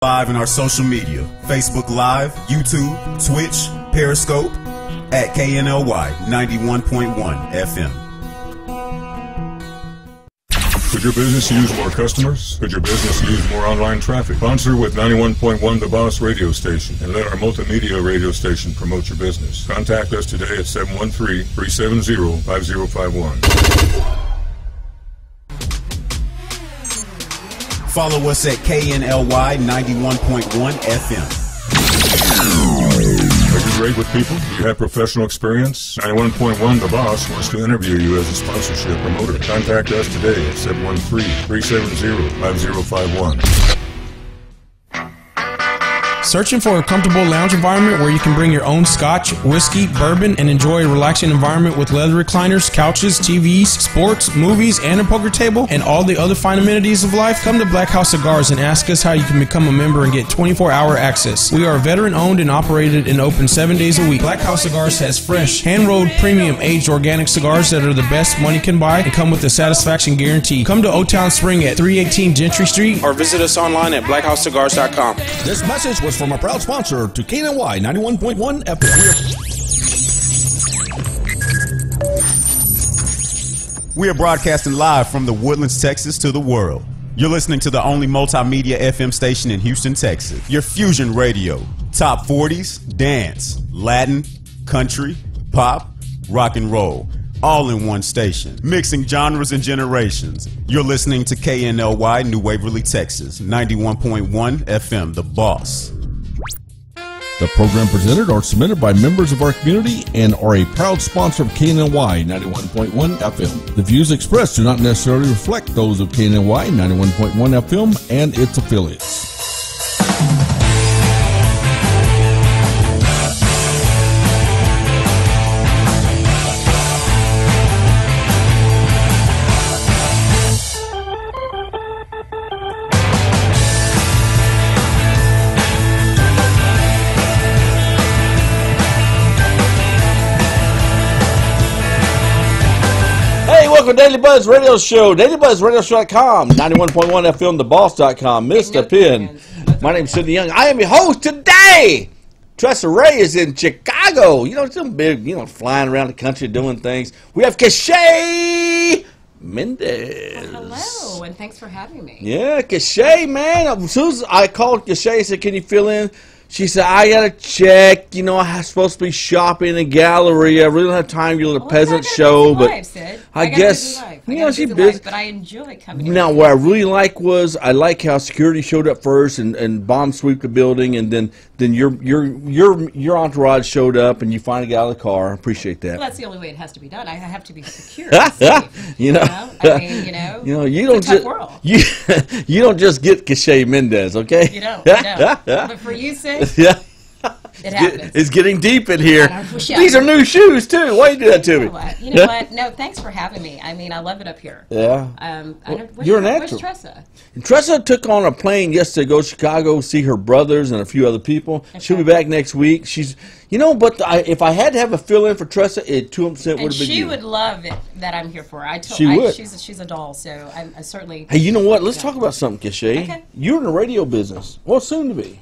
Live in our social media, Facebook Live, YouTube, Twitch, Periscope, at KNLY 91.1 FM. Could your business use more customers? Could your business use more online traffic? Sponsor with 91.1 The Boss radio station and let our multimedia radio station promote your business. Contact us today at 713-370-5051. Follow us at KNLY 91.1 FM. Are you great with people? Do you have professional experience? 91.1 The Boss wants to interview you as a sponsorship promoter. Contact us today at 713-370-5051. Searching for a comfortable lounge environment where you can bring your own scotch, whiskey, bourbon, and enjoy a relaxing environment with leather recliners, couches, TVs, sports, movies, and a poker table, and all the other fine amenities of life? Come to Black House Cigars and ask us how you can become a member and get 24-hour access. We are veteran-owned and operated and open 7 days a week. Black House Cigars has fresh, hand-rolled, premium, aged organic cigars that are the best money can buy and come with a satisfaction guarantee. Come to Old Town Spring at 318 Gentry Street or visit us online at blackhousecigars.com. This message was from a proud sponsor to KNLY 91.1 FM. We are broadcasting live from the Woodlands, Texas to the world. You're listening to the only multimedia FM station in Houston, Texas. Your Fusion Radio. Top 40s, dance, Latin, country, pop, rock and roll. All in one station. Mixing genres and generations. You're listening to KNLY New Waverly, Texas. 91.1 FM, The Boss. The program presented or submitted by members of our community and are a proud sponsor of KNLY 91.1 FM. The views expressed do not necessarily reflect those of KNLY 91.1 FM and its affiliates. Welcome to Daily Buzz Radio Show, DailyBuzzRadioShow.com, 91.1 FM, TheBoss.com, Mr. Penn. My name's Sidney Young. I am your host today. Tressa Ray is in Chicago. You know, some big, flying around the country doing things. We have Keshay Mendez. Well, hello, and thanks for having me. Yeah, Keshay, man. As soon as I called Keshay and said, can you fill in? She said, I got to check. I'm supposed to be shopping in a gallery. I really don't have time. You're the peasant show. But life, Sid. I guess, she's busy. But I enjoy coming now, what I really like was, I like how security showed up first and bomb sweep the building. And then your entourage showed up and you finally got out of the car. I appreciate that. Well, that's the only way it has to be done. I have to be secure. You don't just get Keshay Mendez, okay? You don't. But for you, Sid, yeah. It happens. It's getting deep in here. These are new shoes, too. Why you do that to me? You know what? No, thanks for having me. I mean, I love it up here. Yeah. You're an actor. Where's Tressa? Tressa took on a plane yesterday to go to Chicago, see her brothers and a few other people. Okay. She'll be back next week. She's, if I had to have a fill-in for Tressa, it 200% would have been she you. would love it that I'm here for her. She would. She's a doll, so I certainly. Hey, you know what? Let's talk about something, Keshay. Okay. You're in the radio business. Well, soon to be.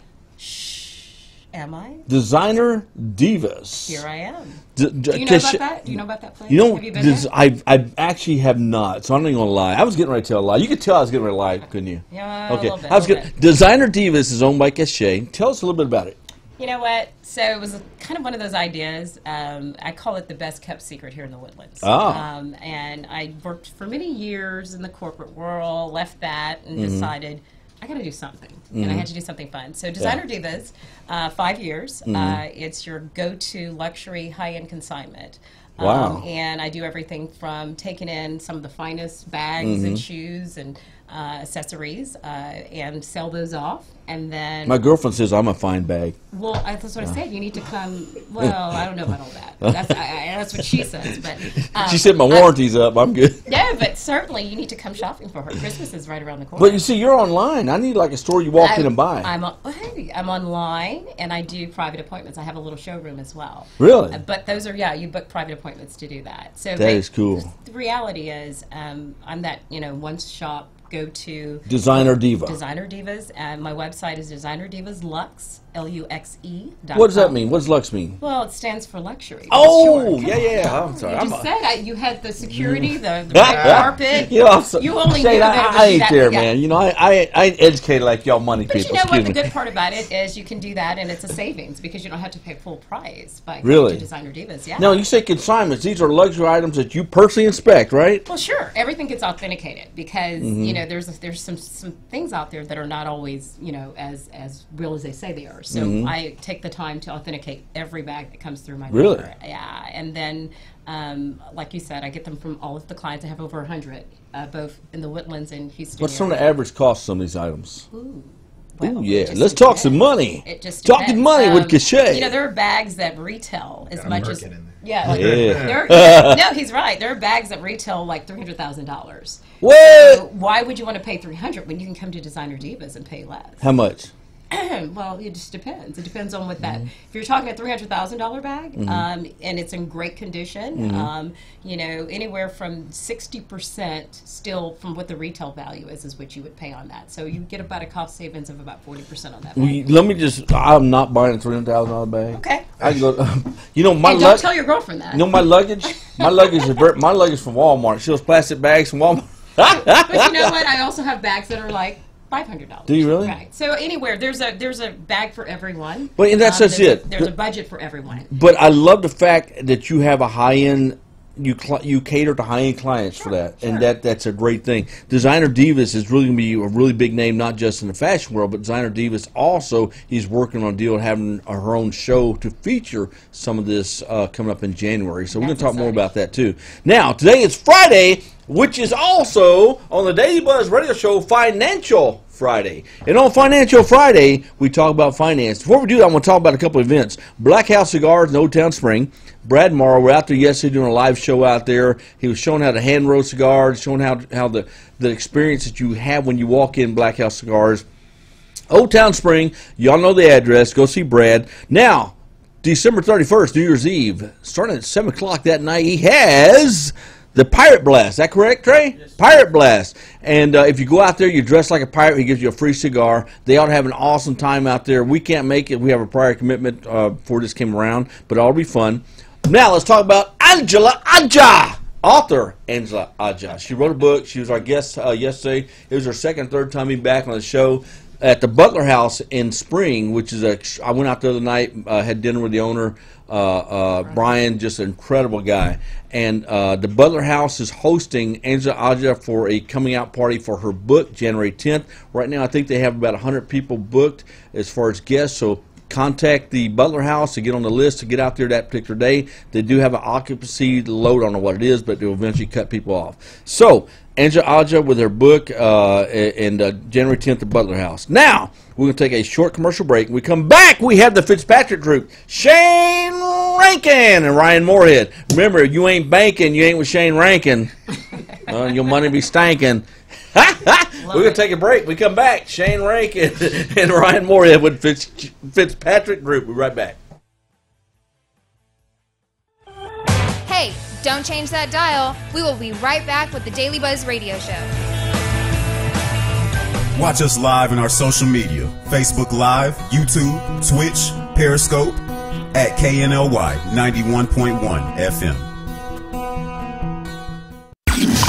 Am I? Designer Divas. Here I am. Do you know about that? Do you know about that place? Have you been there? I actually have not, so I'm not even going to lie. I was getting ready to tell a lie. You could tell I was getting ready to lie, couldn't you? Yeah, okay. A little bit. Designer Divas is owned by Keshay. Tell us a little bit about it. You know what? So it was kind of one of those ideas. I call it the best kept secret here in the Woodlands. And I worked for many years in the corporate world, left that, and decided I got to do something, and I had to do something fun. So Designer Divas, 5 years. It's your go-to luxury high-end consignment. Wow. And I do everything from taking in some of the finest bags and shoes and accessories and sell those off. And then my girlfriend says I'm a fine bag. Well, that's what I said. You need to come. Well, I don't know about all that. That's what she says. But she said my warranty's up. I'm good. Yeah, but certainly you need to come shopping for her. Christmas is right around the corner. But you see, you're online. I need like a store you walk in and buy. I'm online, and I do private appointments. I have a little showroom as well. Really? But those are you book private appointments to do that. So that is cool. The reality is, I'm that one-stop go to Designer Diva. Designer Divas. My website is Designer Divas Luxe, LUXE.com. What does that mean? What does Lux mean? Well, it stands for luxury. Oh, yeah. I'm sorry. You just said you had the security, the red carpet. You only Shane, knew that I ain't there, yeah. man. You know, I ain't educated like y'all money But people. you know what? The Excuse me. good part about it is you can do that, and it's a savings because you don't have to pay full price by going Really? to Designer Divas. Yeah. Now, you say consignments. These are luxury items that you personally inspect, right? Well, sure. Everything gets authenticated because you know there's some things out there that are not always as real as they say they are. So I take the time to authenticate every bag that comes through my door. Really? Yeah, and then like you said, I get them from all of the clients. I have over 100, both in the Woodlands and Houston. What's some of the area. average cost of some of these items? Well, Ooh, yeah. it just Let's talk depends. some money. It just Talking depends. money with cachet. You know, there are bags that retail as much as Yeah. no, he's right. There are bags that retail like $300,000. What? So why would you want to pay $300 when you can come to Designer Divas and pay less? How much? Well, it just depends. It depends on what that. If you're talking a $300,000 bag, and it's in great condition, you know, anywhere from 60% still from what the retail value is what you would pay on that. So you get about a cost savings of about 40% on that bag. Let me just. I'm not buying a $300,000 bag. Okay. I can go. You know my And don't tell your girlfriend that. You know my luggage. My luggage is my luggage from Walmart. She those plastic bags from Walmart. But you know what? I also have bags that are like $500. Do you really? Right. So anywhere there's a bag for everyone. But and that's just it. There's a budget for everyone. But I love the fact that you have a high end. You cater to high end clients for that, and that's a great thing. Designer Divas is really going to be a really big name, not just in the fashion world, but Designer Divas also is working on a deal of having her own show to feature some of this coming up in January. So we're going to talk more about that too. Now today is Friday, which is also on the Daily Buzz Radio Show Financial Friday. And on Financial Friday, we talk about finance. Before we do that, I want to talk about a couple of events. Black House Cigars in Old Town Spring. Brad Morrow, we're out there yesterday doing a live show out there. He was showing how to hand roll cigars, showing how the experience that you have when you walk in Black House Cigars. Old Town Spring, y'all know the address. Go see Brad. Now, December 31st, New Year's Eve, starting at 7 o'clock that night, he has the Pirate Blast. Is that correct, Trey? Yes. Pirate Blast. And if you go out there, you dress like a pirate, he gives you a free cigar. They ought to have an awesome time out there. We can't make it. We have a prior commitment before this came around, but it'll be fun. Now, let's talk about Angela Aja. Author Angela Aja. She wrote a book. She was our guest yesterday. It was her second, third time being back on the show at the Butler House in Spring, which is I went out the other night, had dinner with the owner, Brian, just an incredible guy. And the Butler House is hosting Angela Aja for a coming out party for her book, January 10th. Right now, I think they have about 100 people booked as far as guests, so contact the Butler House to get on the list to get out there that particular day. They do have an occupancy load. I don't know what it is, but they'll eventually cut people off. So, Angela Aja with her book and January 10th at Butler House. Now, we're going to take a short commercial break. When we come back, we have the Fitzpatrick Group, Shane Rankin and Ryan Moorhead. Remember, you ain't banking, you ain't with Shane Rankin. Your money be stanking. We're going to take a break. We come back. Shane Rankin and Ryan Moorhead with Fitzpatrick Group. We'll be right back. Hey, don't change that dial. We will be right back with the Daily Buzz Radio Show. Watch us live in our social media, Facebook Live, YouTube, Twitch, Periscope, at KNLY 91.1 FM.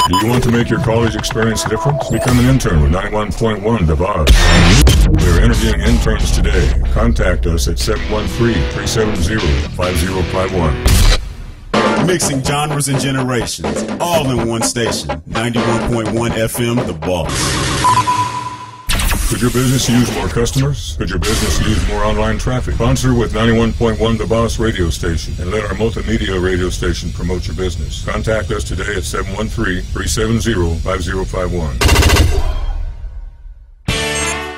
Do you want to make your college experience different? Become an intern with 91.1 The Boss. We are interviewing interns today. Contact us at 713-370-5051. Mixing genres and generations, all in one station, 91.1 FM, The Boss. Could your business use more customers? Could your business use more online traffic? Sponsor with 91.1 The Boss radio station and let our multimedia radio station promote your business. Contact us today at 713-370-5051.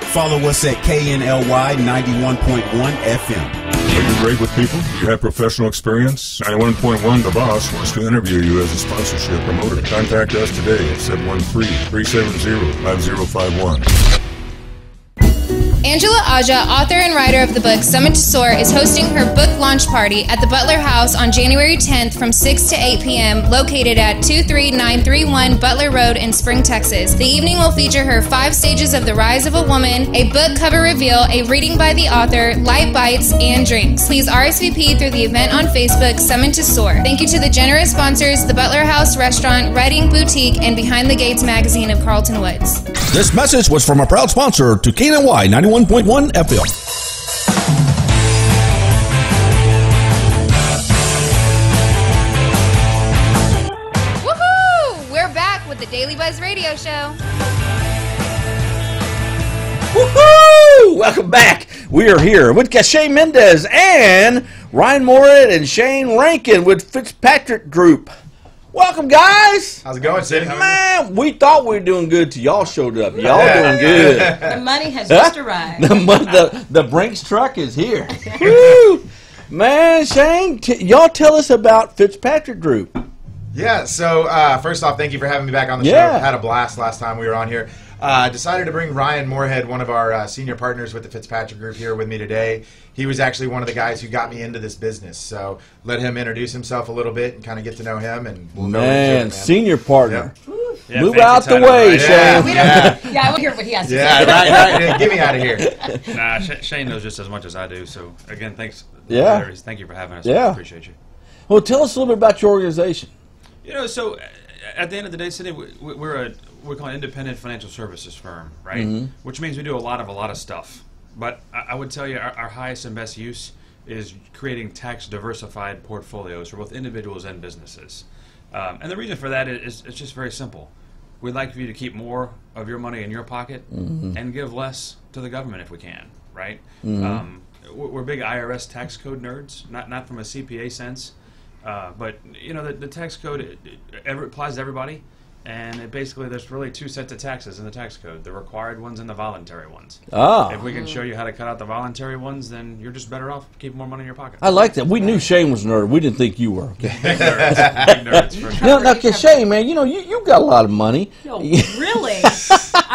Follow us at KNLY 91.1 FM. Are you great with people? Do you have professional experience? 91.1 The Boss wants to interview you as a sponsorship promoter. Contact us today at 713-370-5051. Angela Aja, author and writer of the book Summit to Soar, is hosting her book launch party at the Butler House on January 10th from 6 to 8 p.m., located at 23931 Butler Road in Spring, Texas. The evening will feature her 5 stages of the rise of a woman, a book cover reveal, a reading by the author, light bites, and drinks. Please RSVP through the event on Facebook, Summit to Soar. Thank you to the generous sponsors, the Butler House Restaurant, Writing Boutique, and Behind the Gates magazine of Carlton Woods. This message was from a proud sponsor to KNLY 91.1 FM. Woohoo! We're back with the Daily Buzz Radio Show. Woohoo! Welcome back. We are here with Cache Mendez and Ryan Moorhead and Shane Rankin with Fitzpatrick Group. Welcome, guys. How's it going, Sid? Man, we thought we were doing good till y'all showed up. Y'all doing good. The money has just arrived. The Brinks truck is here. Woo! Man, Shane, y'all tell us about Fitzpatrick Group. Yeah, so first off, thank you for having me back on the show. Had a blast last time we were on here. Decided to bring Ryan Moorhead, one of our senior partners with the Fitzpatrick Group, here with me today. He was actually one of the guys who got me into this business. So let him introduce himself a little bit and kind of get to know him. And we'll go into it, senior partner. Yep. Yeah, move out the way, Shane. Yeah, I want to hear what he has to say. Right. Get me out of here. Nah, Shane knows just as much as I do. So again, thanks. Yeah. Thank you for having us. Yeah. I appreciate you. Well, tell us a little bit about your organization. You know, so at the end of the day, Sidney, we're called an independent financial services firm, right? Mm-hmm. Which means we do a lot of stuff. But I would tell you our highest and best use is creating tax diversified portfolios for both individuals and businesses. And the reason for that is it's just very simple. We'd like for you to keep more of your money in your pocket and give less to the government if we can, right? We're big IRS tax code nerds, not from a CPA sense, but you know the tax code it applies to everybody. And it basically, there's really 2 sets of taxes in the tax code, the required ones and the voluntary ones. If we can show you how to cut out the voluntary ones, then you're just better off keeping more money in your pocket. I like that. We knew Shane was a nerd. We didn't think you were. Okay. Big nerds, for sure. Now, Shane, man, you got a lot of money. No, really?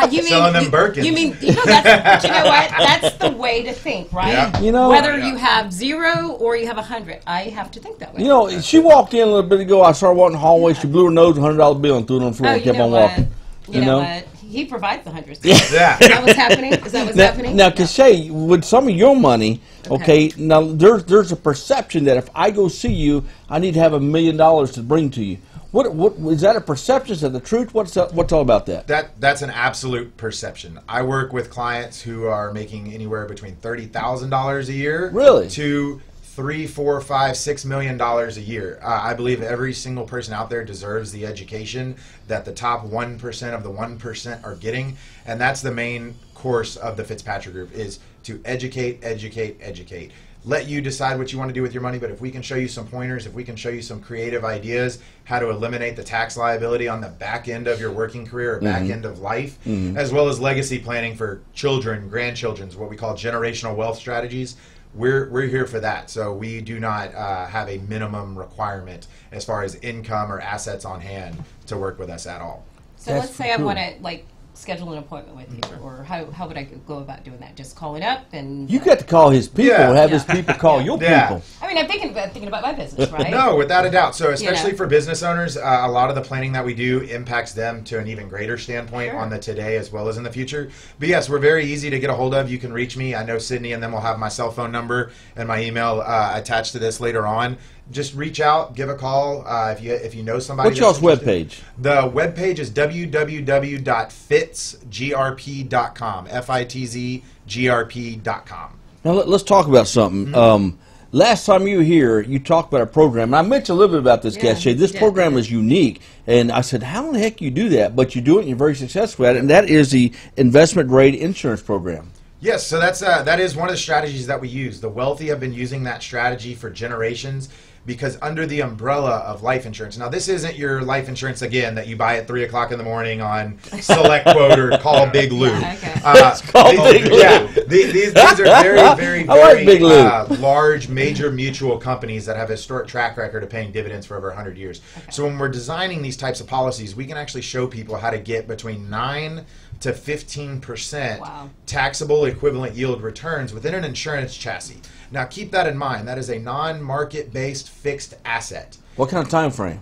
You mean Selling them Birkins. You mean that's, you know what? That's the way to think, right? Yeah. You know, whether you have 0 or you have 100, I have to think that way. You know, she walked in a little bit ago. I saw her walking the hallway. She blew her nose, $100 bill, and threw it on the floor and kept on walking. You know what? He provides the hundreds. Yeah. Is that what's happening? Is that what's happening? Now, Cache, with some of your money, okay, now there's a perception that if I go see you, I need to have $1 million to bring to you. What is that a perception? Is that the truth? What's all about that? That's an absolute perception. I work with clients who are making anywhere between $30,000 a year, really, to $3, $4, $5, $6 million a year. I believe every single person out there deserves the education that the top 1% of the 1% are getting, and that's the main course of the Fitzpatrick Group, is to educate. Let you decide what you want to do with your money, but if we can show you some pointers, if we can show you some creative ideas, how to eliminate the tax liability on the back end of your working career or back end of life, as well as legacy planning for children, grandchildren's, what we call generational wealth strategies, we're here for that. So we do not have a minimum requirement as far as income or assets on hand to work with us at all. So let's say I want to schedule an appointment with you, or how would I go about doing that? Just calling up and you got to call his people, have his people call your people. I mean, I'm thinking about my business, right? No, without a doubt. So especially for business owners, a lot of the planning that we do impacts them to an even greater standpoint on the today as well as in the future. But yes, we're very easy to get a hold of. You can reach me. I know Sydney, and then we'll have my cell phone number and my email attached to this later on. Just reach out, give a call if you know somebody. What's y'all's webpage? The webpage is www.fitzgrp.com. FITZGRP.com. Now let's talk about something. Last time you were here, you talked about a program, and I mentioned a little bit about this, Cache. This program is unique, and I said, how in the heck you do that? But you do it, and you're very successful at it, and that is the investment grade insurance program. Yes, so that is one of the strategies that we use. The wealthy have been using that strategy for generations, because under the umbrella of life insurance. Now, this isn't your life insurance, again, that you buy at 3 o'clock in the morning on Select Quote or Call Big Lou. Call Big Lou. Yeah, These are very, very, like Big Lou. large, major mutual companies that have a historic track record of paying dividends for over 100 years. Okay. So when we're designing these types of policies, we can actually show people how to get between 9 to 15% taxable equivalent yield returns within an insurance chassis. Now, keep that in mind. That is a non-market-based fixed asset. What kind of time frame?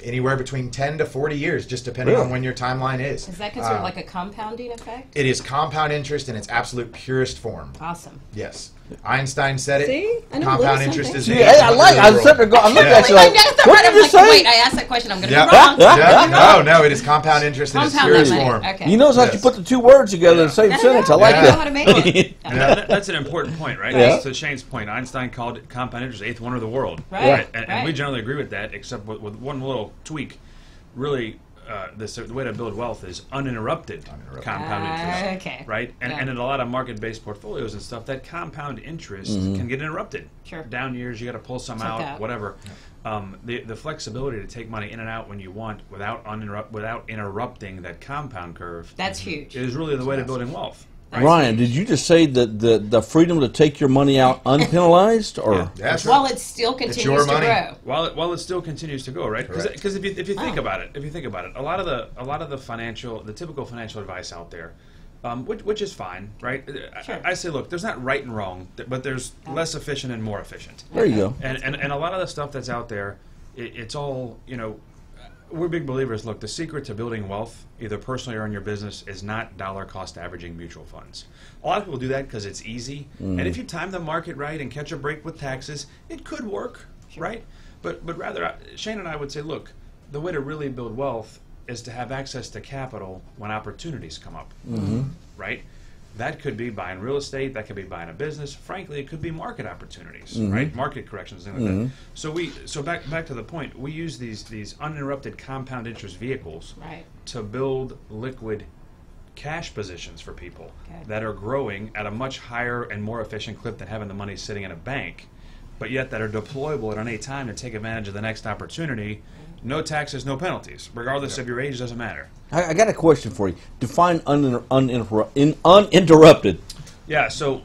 Anywhere between 10 to 40 years, just depending on when your timeline is. Is that considered like a compounding effect? It is compound interest in its absolute purest form. Awesome. Yes. Einstein said it. See? I know compound interest is Hey, I like it. I'm sitting there going, I'm looking at you like, what did you just say? Wait, I asked that question. I'm going to be wrong. No, it is compound interest in its purest form. Okay. You notice how you put the two words together in the same sentence. I like that. I know how to make it. That's an important point, right? Yeah. To Shane's point, Einstein called it compound interest, the eighth wonder of the world. Right. And we generally agree with that, except with one little tweak. Really, the way to build wealth is uninterrupted compound interest. Okay. Right? And in a lot of market-based portfolios and stuff, that compound interest can get interrupted. Sure. Down years, you got to pull some out, whatever. The flexibility to take money in and out when you want without interrupting that compound curve. That's huge. Is really the way to building wealth. Right. Ryan, did you just say that the freedom to take your money out unpenalized, or while it still continues to grow? While it still continues to go, right? Because if you think about it, a lot of the typical financial advice out there, which is fine, right? Sure. I say, look, there's not right and wrong, but there's less efficient and more efficient. There you go. And a lot of the stuff that's out there, it's all, we're big believers. Look, the secret to building wealth, either personally or in your business, is not dollar cost averaging mutual funds. A lot of people do that because it's easy. And if you time the market right and catch a break with taxes, it could work, right? But rather, Shane and I would say, look, the way to really build wealth is to have access to capital when opportunities come up, right? That could be buying real estate. That could be buying a business. Frankly, it could be market opportunities, right? Market corrections, things like that. So back to the point. We use these uninterrupted compound interest vehicles to build liquid cash positions for people that are growing at a much higher and more efficient clip than having the money sitting in a bank, but yet that are deployable at any time to take advantage of the next opportunity. No taxes, no penalties. Regardless of your age, doesn't matter. I got a question for you. Define uninterrupted. Yeah, so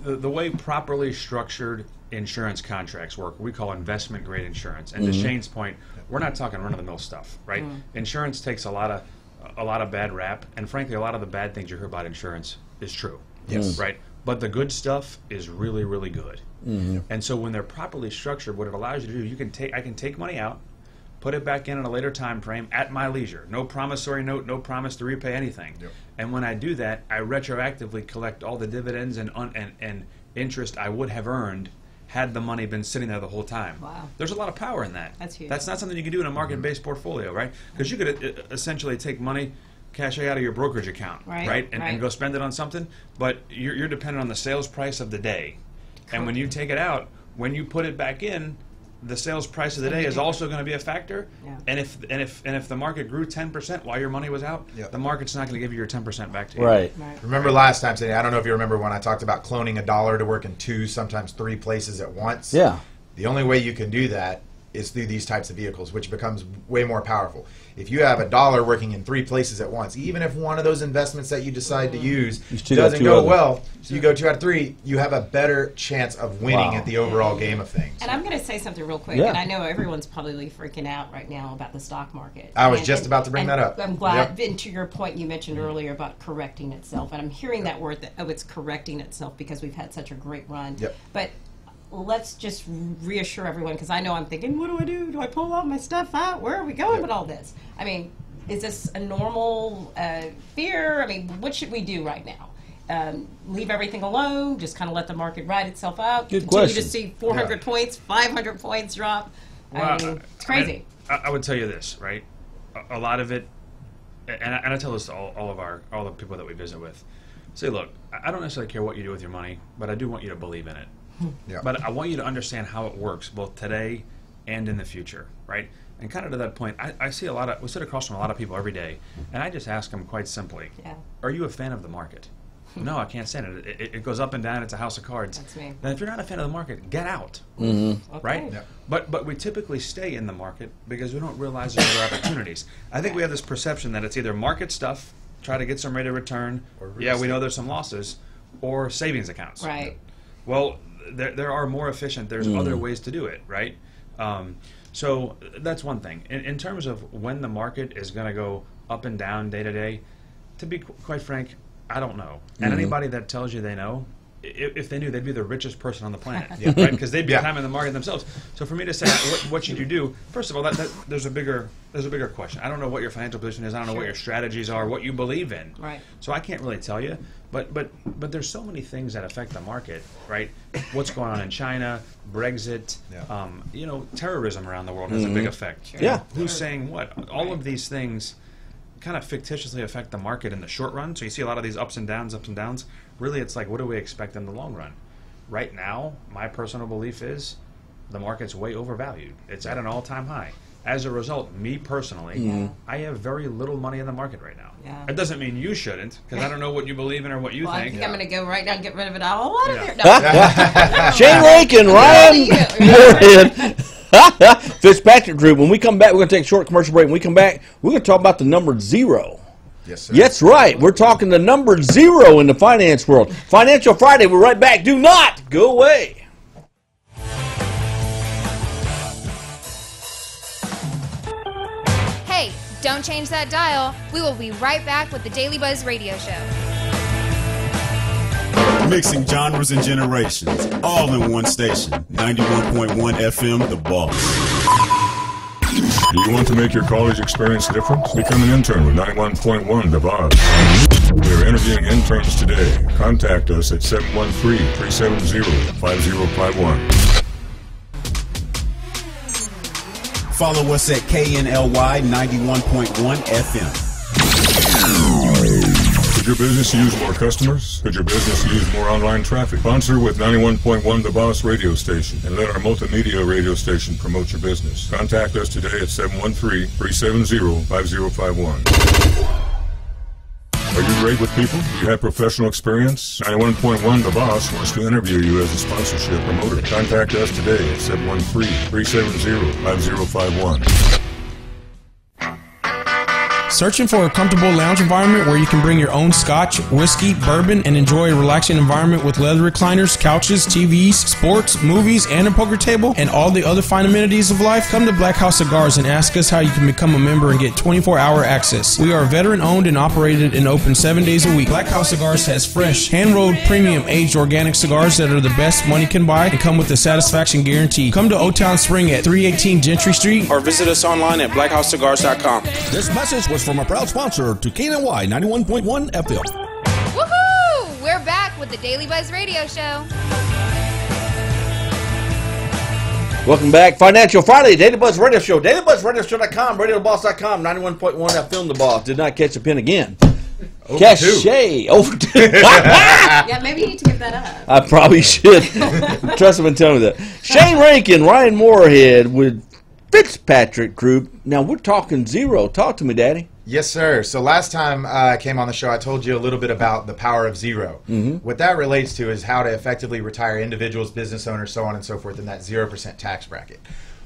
the way properly structured insurance contracts work, we call investment grade insurance. And to Shane's point, we're not talking run-of-the-mill stuff, right? Insurance takes a lot of bad rap, and frankly, a lot of the bad things you hear about insurance is true. Yes. Right? But the good stuff is really, really good. And so when they're properly structured, what it allows you to do, I can take money out, put it back in a later time frame at my leisure. No promissory note, no promise to repay anything. And when I do that, I retroactively collect all the dividends and interest I would have earned had the money been sitting there the whole time. Wow. There's a lot of power in that. That's huge. That's not something you can do in a market-based portfolio, right? Because you could essentially take money, cash it out of your brokerage account, right? And go spend it on something, but you're dependent on the sales price of the day. And when you take it out, when you put it back in, the sales price of the day is also going to be a factor. And if the market grew 10% while your money was out, the market's not going to give you your 10% back to you. Right. Remember last time, Cindy, I don't know if you remember when I talked about cloning a dollar to work in 2, sometimes 3 places at once. Yeah. The only way you can do that is through these types of vehicles, which becomes way more powerful. If you have a dollar working in 3 places at once, even if one of those investments that you decide to use doesn't go well, so you go 2 out of 3, you have a better chance of winning at the overall game of things. And I'm going to say something real quick, and I know everyone's probably freaking out right now about the stock market. I was just about to bring that up. I'm glad, and to your point you mentioned earlier about correcting itself, and I'm hearing that word, it's correcting itself because we've had such a great run. But let's just reassure everyone, because I know I'm thinking, what do I do? Do I pull all my stuff out? Where are we going with all this? I mean, is this a normal fear? I mean, what should we do right now? Leave everything alone? Just kind of let the market ride itself out? Good Continue question. to see 400 points, 500 points drop? Well, I mean, it's crazy. I would tell you this, right? A lot of it, and I tell this to all the people that we visit with. Say, look, I don't necessarily care what you do with your money, but I do want you to believe in it. But I want you to understand how it works both today and in the future, right? And kind of to that point, I see we sit across from a lot of people every day, and I just ask them quite simply, are you a fan of the market? No, I can't stand it. It goes up and down. It's a house of cards. That's me. Then if you're not a fan of the market, get out, right? But we typically stay in the market because we don't realize there's other opportunities. I think we have this perception that it's either market stuff try to get some rate of return. Yeah, we know there's some losses. Or savings accounts. Right. Well, there are more efficient. There's other ways to do it, right? So that's one thing. In terms of when the market is going to go up and down day to day, to be quite frank, I don't know. And anybody that tells you they know, if they knew, they'd be the richest person on the planet, right? Because they'd be timing the market themselves. So for me to say, what should you do? First of all, there's a bigger question. I don't know what your financial position is. I don't know what your strategies are, what you believe in. Right. So I can't really tell you. But there's so many things that affect the market, right? What's going on in China, Brexit, terrorism around the world has a big effect. Sure. Yeah. Who's saying what? All of these things kind of fictitiously affect the market in the short run. So you see a lot of these ups and downs. Really, it's like, what do we expect in the long run? Right now, my personal belief is the market's way overvalued. It's at an all-time high. As a result, me personally, I have very little money in the market right now. Yeah. It doesn't mean you shouldn't, because I don't know what you believe in or what you think. I think I'm going to go right now and get rid of it all. A lot of it. No. Shane Rankin, Ryan Moorhead, Fitzpatrick Group. When we come back, we're going to take a short commercial break. When we come back, we're going to talk about the number 0. Yes, sir. That's right. We're talking the number 0 in the finance world. Financial Friday. We're right back. Do not go away. Hey, don't change that dial. We will be right back with the Daily Buzz Radio Show. Mixing genres and generations, all in one station. 91.1 FM, The Boss. Do you want to make your college experience different? Become an intern with 91.1 The Boss. We are interviewing interns today. Contact us at 713-370-5051. Follow us at KNLY 91.1 FM. Could your business use more customers? Could your business use more online traffic? Sponsor with 91.1 The Boss radio station and let our multimedia radio station promote your business. Contact us today at 713-370-5051. Are you great with people? Do you have professional experience? 91.1 The Boss wants to interview you as a sponsorship promoter. Contact us today at 713-370-5051. Searching for a comfortable lounge environment where you can bring your own scotch, whiskey, bourbon, and enjoy a relaxing environment with leather recliners, couches, TVs, sports, movies, and a poker table, and all the other fine amenities of life? Come to Black House Cigars and ask us how you can become a member and get 24-hour access. We are veteran-owned and operated and open 7 days a week. Black House Cigars has fresh, hand-rolled, premium, aged organic cigars that are the best money can buy and come with a satisfaction guarantee. Come to Old Town Spring at 318 Gentry Street or visit us online at blackhousecigars.com. This message was from a proud sponsor to KNLY 91.1 FM. Woohoo! We're back with the Daily Buzz Radio Show. Welcome back. Financial Friday, Daily Buzz Radio Show. DailyBuzzRadioShow.com, RadioTheBoss.com, 91.1 FM The Boss. Did not catch a pin again. Cachet. Over 2. Yeah, maybe you need to give that up. I probably should. Trust him and tell me that. Shane Rankin, Ryan Moorhead with Fitzpatrick Group. Now, we're talking 0. Talk to me, Daddy. Yes, sir. So last time I came on the show, I told you a little bit about the power of 0. What that relates to is how to effectively retire individuals, business owners, so on and so forth in that 0% tax bracket.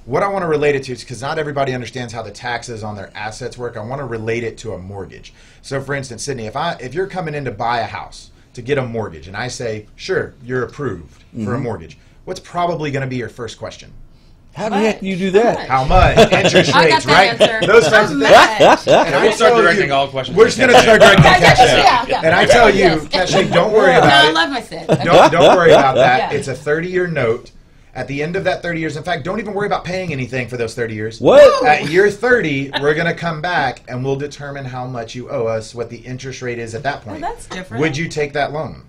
What I want to relate it to is because not everybody understands how the taxes on their assets work. I want to relate it to a mortgage. So, for instance, Sydney, if you're coming in to buy a house to get a mortgage, and I say, sure, you're approved for a mortgage, what's probably going to be your first question? How the heck do you do that? How much? Interest I got rates, that right? answer. Those types of things. Much. And We'll start directing all questions. We're just going to start directing Cachet. Yeah. And I tell you, Cachet, don't worry No, I about it. love my Sid. Don't worry about that. Yeah. It's a 30-year note. At the end of that 30 years, in fact, don't even worry about paying anything for those 30 years. What? At year 30, we're going to come back and we'll determine how much you owe us, what the interest rate is at that point. Oh, that's different. Would you take that loan?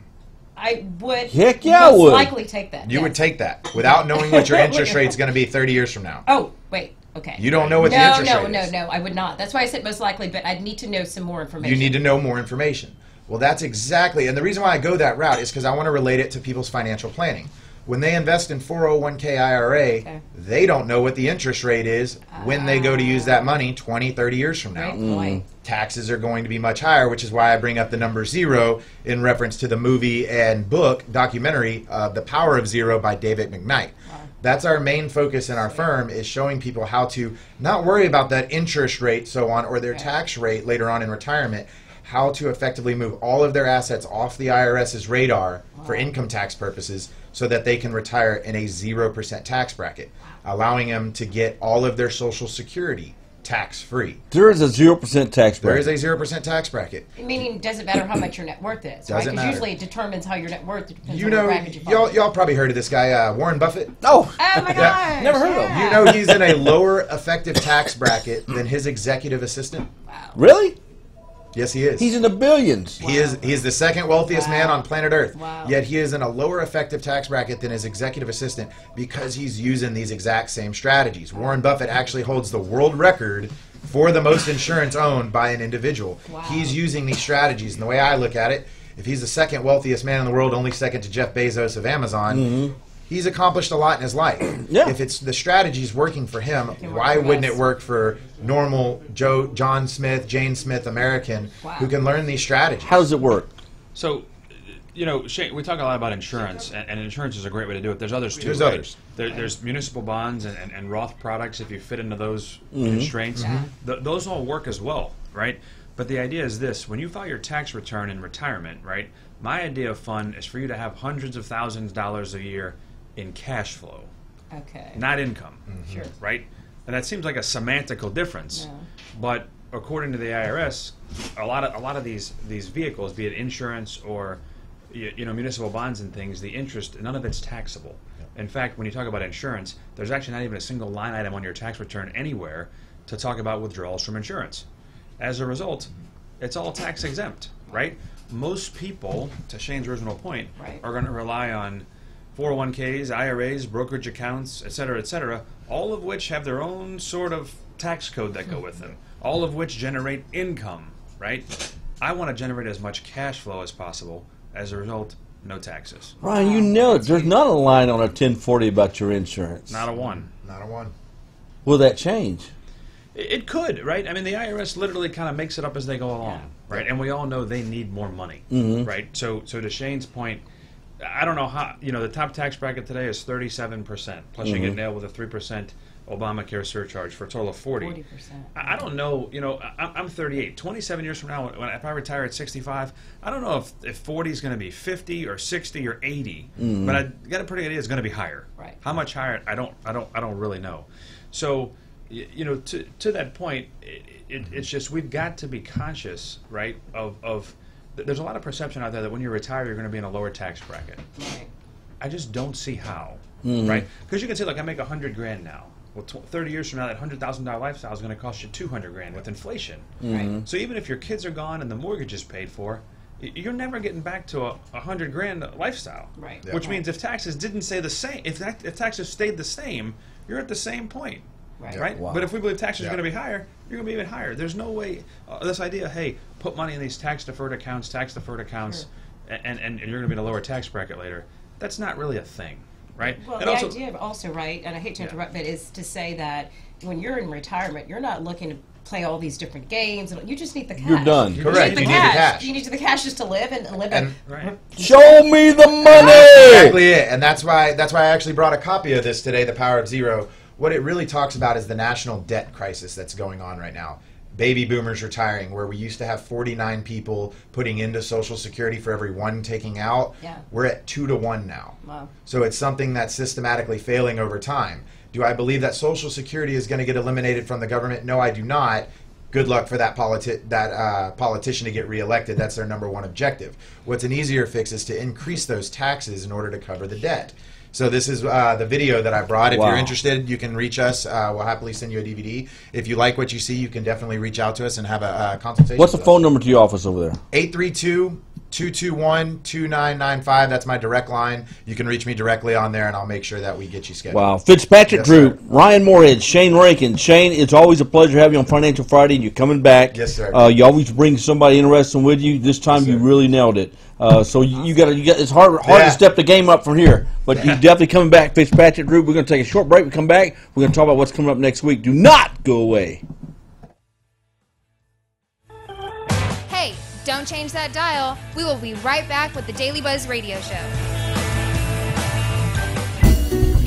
I would. Heck yeah, I most would. likely take that. You yes. would take that without knowing what your interest rate is going to be 30 years from now. Oh, wait. Okay. You don't know what the interest rate is. No, I would not. That's why I said most likely, but I'd need to know some more information. You need to know more information. Well, that's exactly, and the reason why I go that route is because I want to relate it to people's financial planning. When they invest in 401k IRA, they don't know what the interest rate is when they go to use that money 20, 30 years from now. Right. Taxes are going to be much higher, which is why I bring up the number 0 in reference to the movie and book documentary, The Power of Zero by David McKnight. Wow. That's our main focus in our firm, is showing people how to not worry about that interest rate, so on, or their tax rate later on in retirement. how to effectively move all of their assets off the IRS's radar for income tax purposes so that they can retire in a 0% tax bracket, allowing them to get all of their Social Security tax-free. There is a 0% tax bracket. There is a 0% tax bracket. Meaning, it doesn't matter how much your net worth is, right? Because usually it determines how your net worth depends on the bracket you fall. Y'all probably heard of this guy, Warren Buffett. Oh my gosh. Never heard of him. You know he's in a lower effective tax bracket than his executive assistant? Wow. Really? Yes, he is. He's in the billions. He is the second wealthiest man on planet Earth. Wow. Yet he is in a lower effective tax bracket than his executive assistant because he's using these exact same strategies. Warren Buffett actually holds the world record for the most insurance owned by an individual. Wow. He's using these strategies. And the way I look at it, if he's the second wealthiest man in the world, only second to Jeff Bezos of Amazon, he's accomplished a lot in his life. Yeah. If it's the strategy's working for him, why wouldn't it work for normal John Smith, Jane Smith American who can learn these strategies? How does it work? So, Shane, we talk a lot about insurance, and insurance is a great way to do it. There's others too. There's right? others. There's municipal bonds and Roth products if you fit into those constraints. Those all work as well, right? But the idea is this: when you file your tax return in retirement, right? My idea of fun is for you to have hundreds of thousands of dollars a year in cash flow, not income, Sure. right? And that seems like a semantical difference, but according to the IRS, a lot of these vehicles, be it insurance or municipal bonds and things, the interest, none of it's taxable. In fact, when you talk about insurance, there's actually not even a single line item on your tax return anywhere to talk about withdrawals from insurance. As a result, it's all tax exempt, right? Most people, to Shane's original point, are going to rely on 401ks, IRAs, brokerage accounts, et cetera, all of which have their own sort of tax code that go with them, all of which generate income, right? I want to generate as much cash flow as possible. As a result, no taxes. Ryan, you nailed it. There's not a line on a 1040 about your insurance. Not a one. Not a one. Will that change? It could, right? I mean, the IRS literally kind of makes it up as they go along, right? And we all know they need more money, right? So to Shane's point, I don't know how, the top tax bracket today is 37%, plus you get nailed with a 3% Obamacare surcharge for a total of 40%. I don't know, I'm 38. 27 years from now, if I retire at 65, I don't know if 40 is going to be 50 or 60 or 80, but I got a pretty good idea it's going to be higher. Right. How much higher? I don't really know. So, to that point, it's just we've got to be conscious, right, of there's a lot of perception out there that when you retire, you're going to be in a lower tax bracket. Right. I just don't see how, right? Because you can say, like, I make $100,000 now. Well, 30 years from now, that $100,000 lifestyle is going to cost you $200,000 with inflation. Right. So even if your kids are gone and the mortgage is paid for, you're never getting back to a $100,000 lifestyle. Right. Which means if taxes didn't stay the same, if taxes stayed the same, you're at the same point. Right. Wow. But if we believe taxes are going to be higher, you're going to be even higher. There's no way. This idea, hey, put money in these tax deferred accounts, and you're going to be in a lower tax bracket later. That's not really a thing, right? Well, and the idea also, right, and I hate to interrupt, but is to say that when you're in retirement, you're not looking to play all these different games. You just need the cash. You're done. Correct. You need the cash. You need the cash just to live and live. Show me the money. Exactly it. And that's why I actually brought a copy of this today, The Power of Zero. What it really talks about is the national debt crisis that's going on right now. Baby boomers retiring, where we used to have 49 people putting into Social Security for every one taking out. Yeah. We're at 2 to 1 now. Wow. So it's something that's systematically failing over time. Do I believe that Social Security is going to get eliminated from the government? No, I do not. Good luck for that politician to get reelected. That's their number one objective. What's an easier fix is to increase those taxes in order to cover the debt. So this is the video that I brought. If you're interested, you can reach us. We'll happily send you a DVD. If you like what you see, you can definitely reach out to us and have a consultation. What's the phone number to your office over there? 832-221-2995. That's my direct line. You can reach me directly on there, and I'll make sure that we get you scheduled. Wow. Fitzpatrick Group, Ryan Moorhead, Shane Rankin. Shane, it's always a pleasure having you on Financial Friday, and you're coming back. Yes, sir. You always bring somebody interesting with you. This time you really nailed it. So you got it's hard to step the game up from here, but you're definitely coming back, Fitzpatrick Group. We're going to take a short break. We come back. We're going to talk about what's coming up next week. Do not go away. Hey, don't change that dial. We will be right back with the Daily Buzz Radio Show.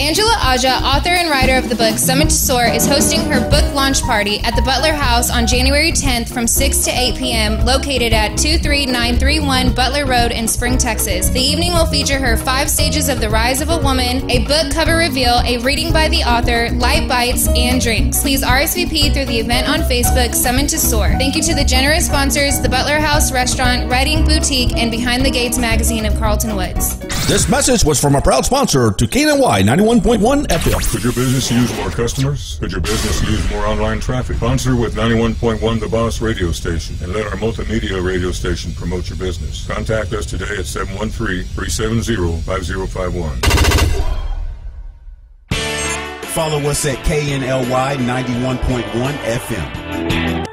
Angela Aja, author and writer of the book Summit to Soar, is hosting her book launch party at the Butler House on January 10th from 6 to 8 p.m., located at 23931 Butler Road in Spring, Texas. The evening will feature her 5 stages of the rise of a woman, a book cover reveal, a reading by the author, light bites, and drinks. Please RSVP through the event on Facebook, Summit to Soar. Thank you to the generous sponsors, the Butler House Restaurant, Writing Boutique, and Behind the Gates magazine of Carlton Woods. This message was from a proud sponsor to KNLY 91.1 FM. Could your business use more customers? Could your business use more online traffic? Sponsor with 91.1 The Boss radio station and let our multimedia radio station promote your business. Contact us today at 713-370-5051. Follow us at KNLY 91.1 FM.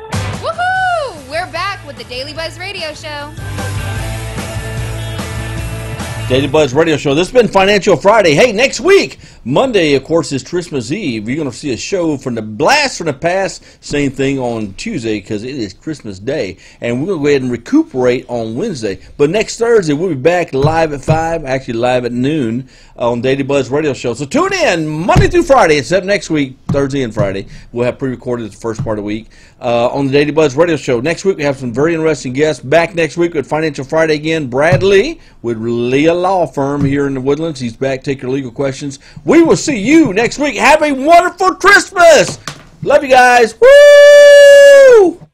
Woohoo! We're back with the Daily Buzz Radio Show. Daily Buzz Radio Show. This has been Financial Friday. Hey, next week, Monday, of course, is Christmas Eve. You're going to see a show from the blast from the past. Same thing on Tuesday because it is Christmas Day. And we're going to go ahead and recuperate on Wednesday. But next Thursday, we'll be back live at 5, actually live at noon on Daily Buzz Radio Show. So tune in Monday through Friday, except next week, Thursday and Friday. We'll have pre-recorded the first part of the week on the Daily Buzz Radio Show. Next week, we have some very interesting guests. Back next week with Financial Friday again. Bradley with Leah Law Firm here in the Woodlands. He's back. Take your legal questions. We will see you next week. Have a wonderful Christmas. Love you guys. Woo!